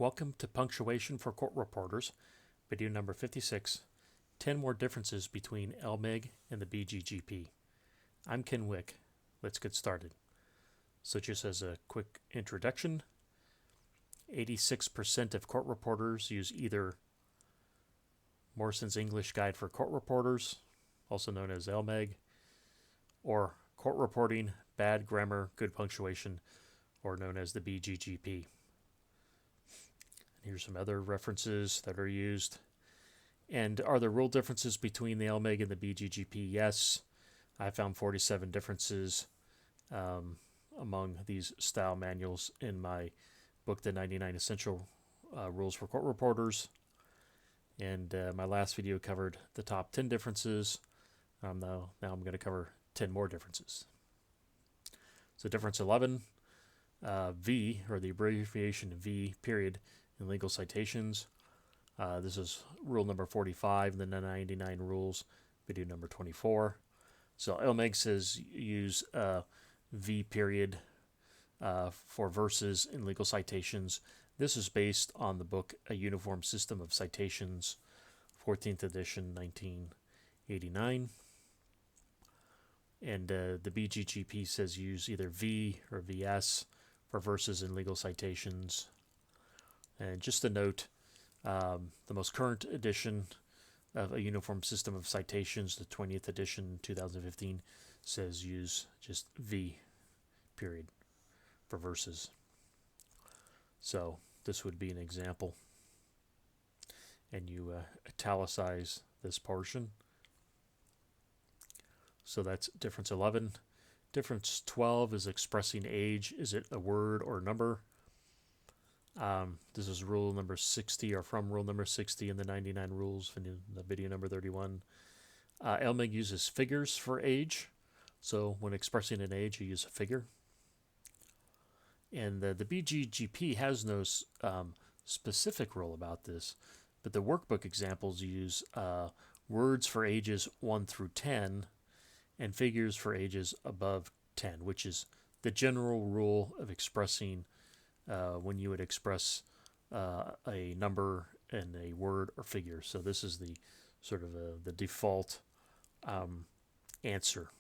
Welcome to Punctuation for Court Reporters, video number 56, 10 more differences between LMEG and the BGGP. I'm Ken Wick. Let's get started. So just as a quick introduction, 86% of court reporters use either Morrison's English Guide for Court Reporters, also known as LMEG, or Court Reporting, Bad Grammar, Good Punctuation, or known as the BGGP. Here's some other references that are used. And are there rule differences between the LMEG and the BGGP? Yes. I found 47 differences among these style manuals in my book, The 99 Essential Rules for Court Reporters. And my last video covered the top 10 differences. Now I'm going to cover 10 more differences. So difference 11, V, or the abbreviation V, period, in Legal Citations. This is rule number 45 in the 99 rules, video number 24. So LMEG says use V period for verses in Legal Citations. This is based on the book A Uniform System of Citations, 14th edition, 1989. And the BGGP says use either V or VS for verses in Legal Citations. And just a note, the most current edition of A Uniform System of Citations, the 20th edition, 2015, says use just V, period, for verses. So this would be an example. And you italicize this portion. So that's difference 11. Difference 12 is expressing age. Is it a word or number? This is rule number 60, or from rule number 60 in the 99 rules, in the video number 31. LMEG uses figures for age. So when expressing an age, you use a figure. And the BGGP has no specific rule about this, but the workbook examples use words for ages 1 through 10 and figures for ages above 10, which is the general rule of expressing when you would express a number in a word or figure. So this is the sort of the default answer.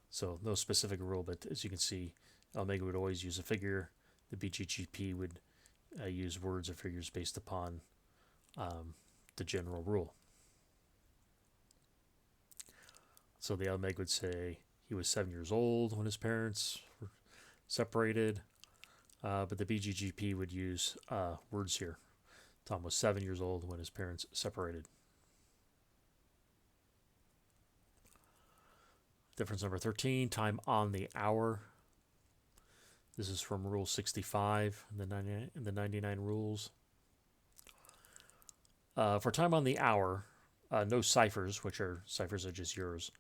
So no specific rule, but as you can see, LMEG would always use a figure. The BGGP would use words or figures based upon the general rule. So the LMEG would say he was 7 years old when his parents were separated. But the BGGP would use words here. Tom was 7 years old when his parents separated. Difference number 13, time on the hour. This is from Rule 65 in the 99 rules. For time on the hour, no ciphers, ciphers are just yours,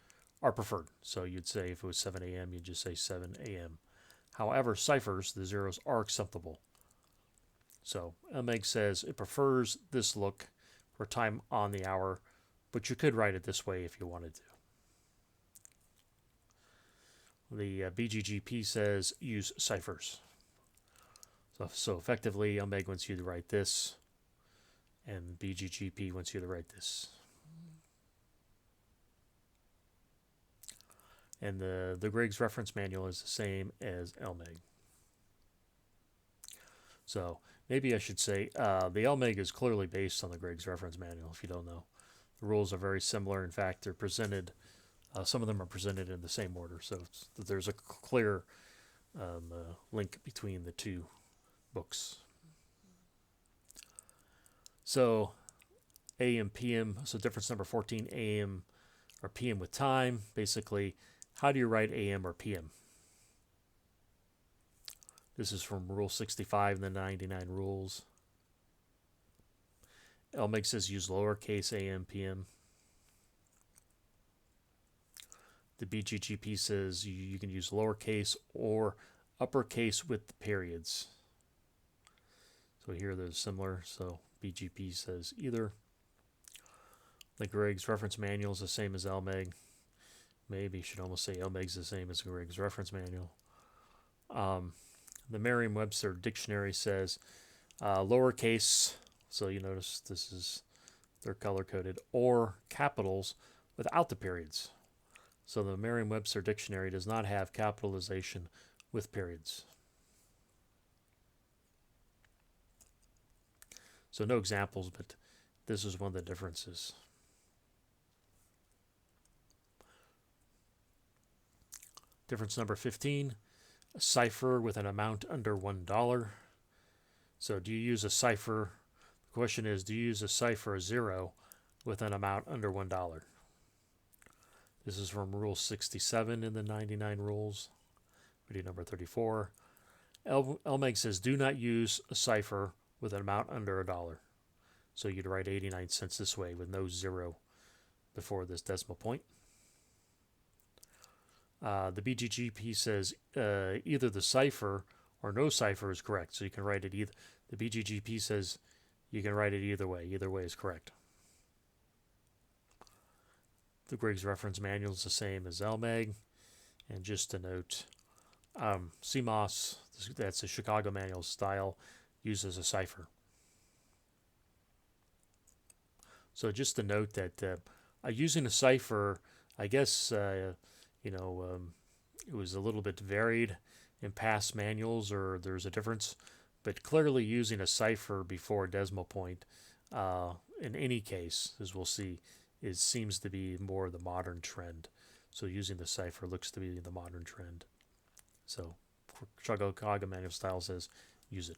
are preferred. So you'd say if it was 7 a.m., you'd just say 7 a.m. However, ciphers, the zeros, are acceptable. So LMEG says it prefers this look for time on the hour, but you could write it this way if you wanted to. The BGGP says use ciphers. So effectively, LMEG wants you to write this, and BGGP wants you to write this. And the Griggs reference manual is the same as LMEG. So maybe I should say the LMEG is clearly based on the Griggs reference manual, if you don't know. The rules are very similar. In fact, they're presented, some of them are presented in the same order. So there's a clear link between the two books. So AM, PM, so difference number 14, AM or PM with time, basically. How do you write AM or PM? This is from Rule 65 in the 99 rules. LMEG says use lowercase AM, PM. The BGGP says you can use lowercase or uppercase with the periods. So here they're similar. So BGP says either. The Griggs reference manual is the same as LMEG. Maybe you should almost say LMEG's the same as Griggs reference manual. The Merriam-Webster dictionary says lowercase, so you notice they're color coded, or capitals without the periods. So the Merriam-Webster dictionary does not have capitalization with periods. So no examples, but this is one of the differences. Difference number 15, a cipher with an amount under $1. So do you use a cipher? The question is, do you use a cipher 0 with an amount under $1? This is from Rule 67 in the 99 rules, video number 34. LMEG says do not use a cipher with an amount under $1. So you'd write 89 cents this way with no 0 before this decimal point. The BGGP says either the cipher or no cipher is correct. So you can write it either. The BGGP says you can write it either way. Either way is correct. The Griggs Reference Manual is the same as LMEG. And just to note, CMOS, that's the Chicago Manual style, uses a cipher. So just to note that using a cipher, I guess, it was a little bit varied in past manuals, or there's a difference. But clearly using a cipher before a decimal point, in any case, as we'll see, seems to be more the modern trend. So using the cipher looks to be the modern trend. So Chicago Manual style says use it.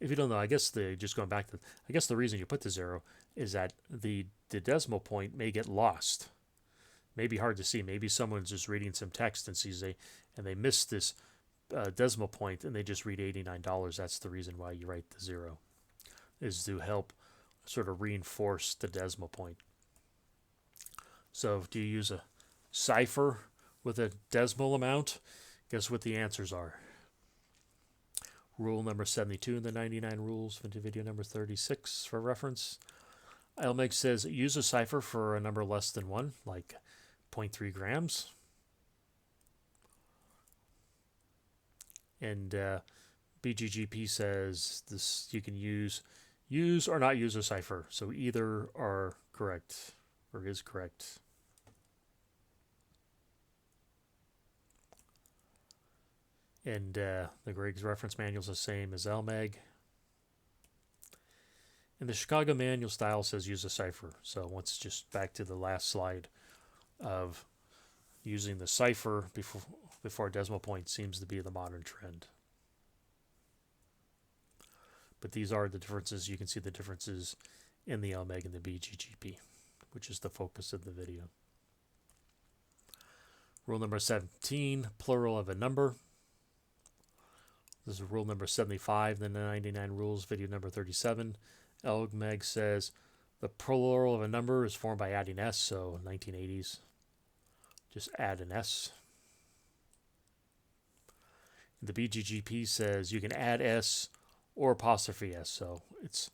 If you don't know, I guess just going back to, I guess the reason you put the 0 is that the decimal point may get lost. May be hard to see. Maybe someone's just reading some text and they miss this decimal point and they just read $89. That's the reason why you write the 0, is to help sort of reinforce the decimal point. So do you use a cipher with a decimal amount? Guess what the answers are. Rule number 72 in the 99 rules, video number 36 for reference. LMEG says use a cipher for a number less than 1, like 0.3 grams. And BGGP says this you can use or not use a cipher. So either are correct or is correct. And the Griggs Reference Manual is the same as LMEG. And the Chicago Manual style says use a cipher. So once just back to the last slide of using the cipher before a decimal point seems to be the modern trend. But these are the differences. You can see the differences in the LMEG and the BGGP, which is the focus of the video. Rule number 17, plural of a number. This is rule number 75, the 99 rules, video number 37. LMEG says the plural of a number is formed by adding S, so 1980s. Just add an S. The BGGP says you can add S or apostrophe S, so it's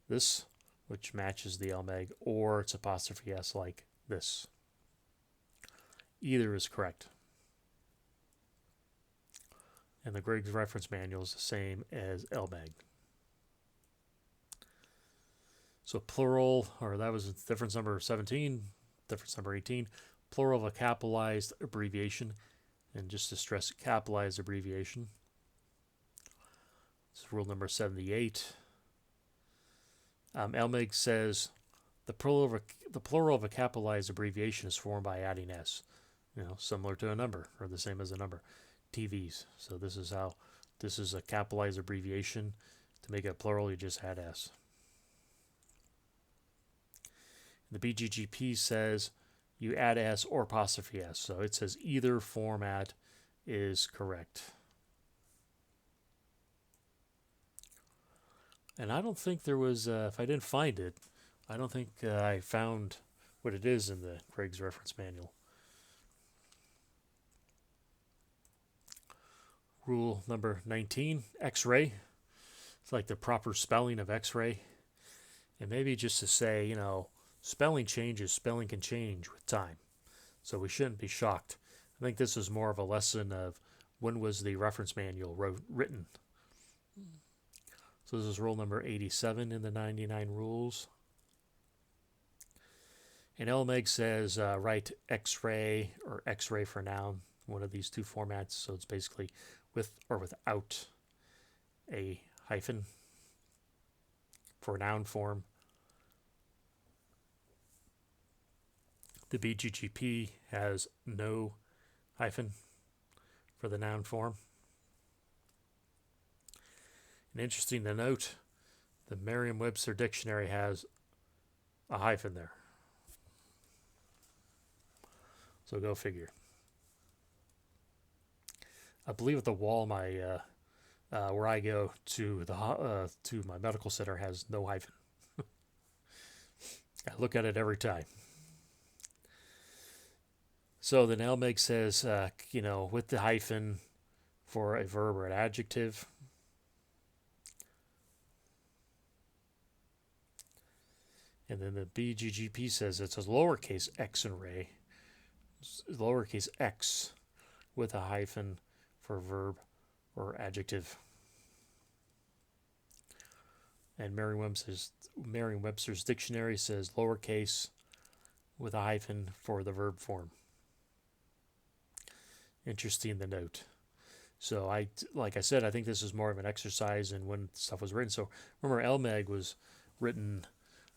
this, which matches the LMEG, or it's apostrophe S like this. Either is correct. And the Griggs Reference Manual is the same as LMEG. So plural, or that was difference number 17, difference number 18, plural of a capitalized abbreviation, and just to stress capitalized abbreviation. This is rule number 78. LMEG says the plural of a capitalized abbreviation is formed by adding S, similar to a number, or the same as a number. TVs. So this is a capitalized abbreviation. To make it plural, you just add S. The BGGP says you add S or apostrophe S. So it says either format is correct. And I don't think there was, if I didn't find it, I don't think I found what it is in the Griggs Reference Manual. Rule number 19, X-ray. It's like the proper spelling of X-ray. And maybe just to say, spelling changes, spelling can change with time. So we shouldn't be shocked. I think this is more of a lesson of when was the reference manual written. So this is rule number 87 in the 99 rules. And LMEG says write X-ray or X-ray for noun, one of these two formats. So it's basically with or without a hyphen for noun form. The BGGP has no hyphen for the noun form. And interesting to note, the Merriam-Webster dictionary has a hyphen there. So go figure. I believe at the wall my where I go to my medical center has no hyphen. I look at it every time. So then LMEG says, with the hyphen for a verb or an adjective. And then the BGGP says it's a lowercase x and array, lowercase x with a hyphen for verb or adjective. And Merriam-Webster's dictionary says lowercase with a hyphen for the verb form. Interesting to note. So like I said, I think this is more of an exercise in when stuff was written. So remember, LMEG was written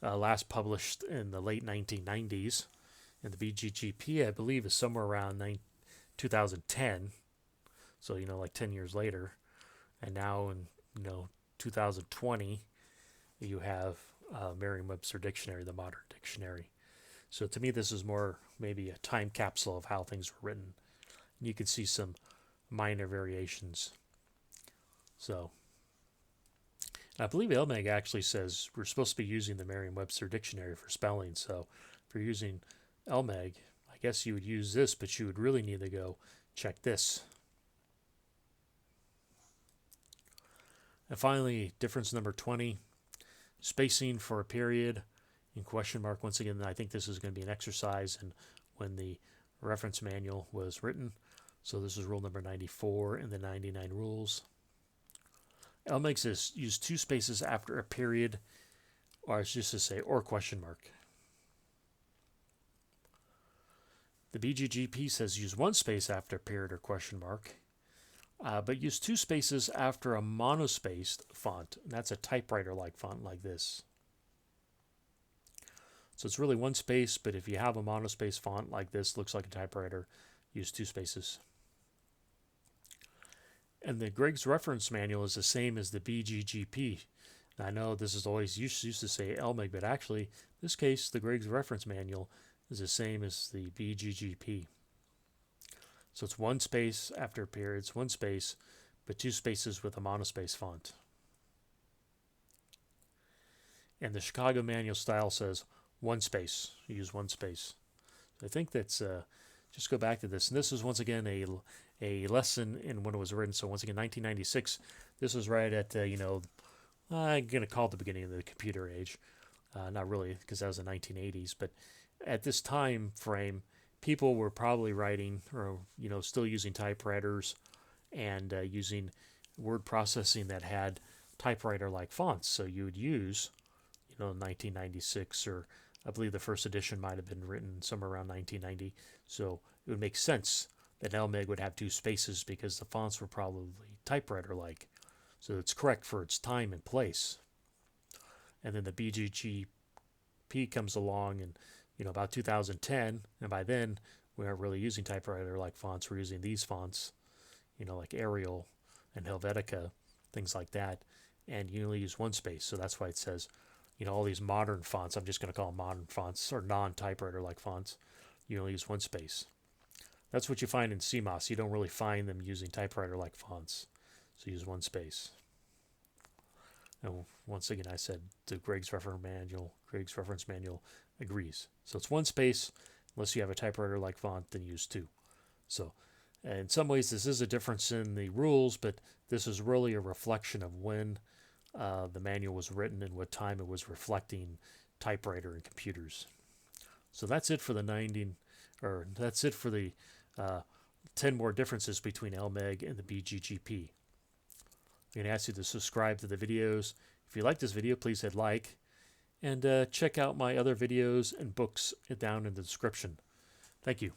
last published in the late 1990s, and the BGGP, I believe, is somewhere around 2010. So like 10 years later, and now in 2020, you have Merriam-Webster dictionary, the modern dictionary. So to me, this is more maybe a time capsule of how things were written. And you can see some minor variations. So I believe LMEG actually says we're supposed to be using the Merriam-Webster dictionary for spelling. So if you're using LMEG, I guess you would use this, but you would really need to go check this. And finally, difference number 20, spacing for a period in question mark. Once again, I think this is going to be an exercise in when the reference manual was written. So this is rule number 94 in the 99 rules. LMEG says use two spaces after a period, or it's just to say, or question mark. The BGGP says use one space after a period or question mark, but use two spaces after a monospaced font. And that's a typewriter-like font like this. So it's really one space, but if you have a monospaced font like this, looks like a typewriter, use two spaces. And the Greg's Reference Manual is the same as the BGGP. Now, I know this is always used to say LMEG, but actually, in this case, the Greg's Reference Manual is the same as the BGGP. So it's one space after periods, one space, but two spaces with a monospace font. And the Chicago Manual Style says one space. You use one space. So I think that's, just go back to this. And this is once again a lesson in when it was written. So once again, 1996, this was right at, I'm going to call it the beginning of the computer age. Not really, because that was the 1980s. But at this time frame, people were probably writing or, still using typewriters and using word processing that had typewriter-like fonts. So you would use, 1996, or I believe the first edition might have been written somewhere around 1990. So it would make sense that LMEG would have two spaces because the fonts were probably typewriter-like. So it's correct for its time and place. And then the BGGP comes along in, about 2010, and by then we aren't really using typewriter-like fonts. We're using these fonts, like Arial and Helvetica, things like that, and you only use one space. So that's why it says, all these modern fonts, I'm just going to call them modern fonts or non-typewriter-like fonts, you only use one space. That's what you find in CMOS. You don't really find them using typewriter-like fonts. So use one space. And once again, I said the Greg's Reference Manual agrees. So it's one space. Unless you have a typewriter-like font, then use two. So in some ways, this is a difference in the rules, but this is really a reflection of when the manual was written and what time it was reflecting typewriter and computers. So that's it for the 10 more differences between LMEG and the BGGP. I'm going to ask you to subscribe to the videos. If you like this video, please hit like. And check out my other videos and books down in the description. Thank you.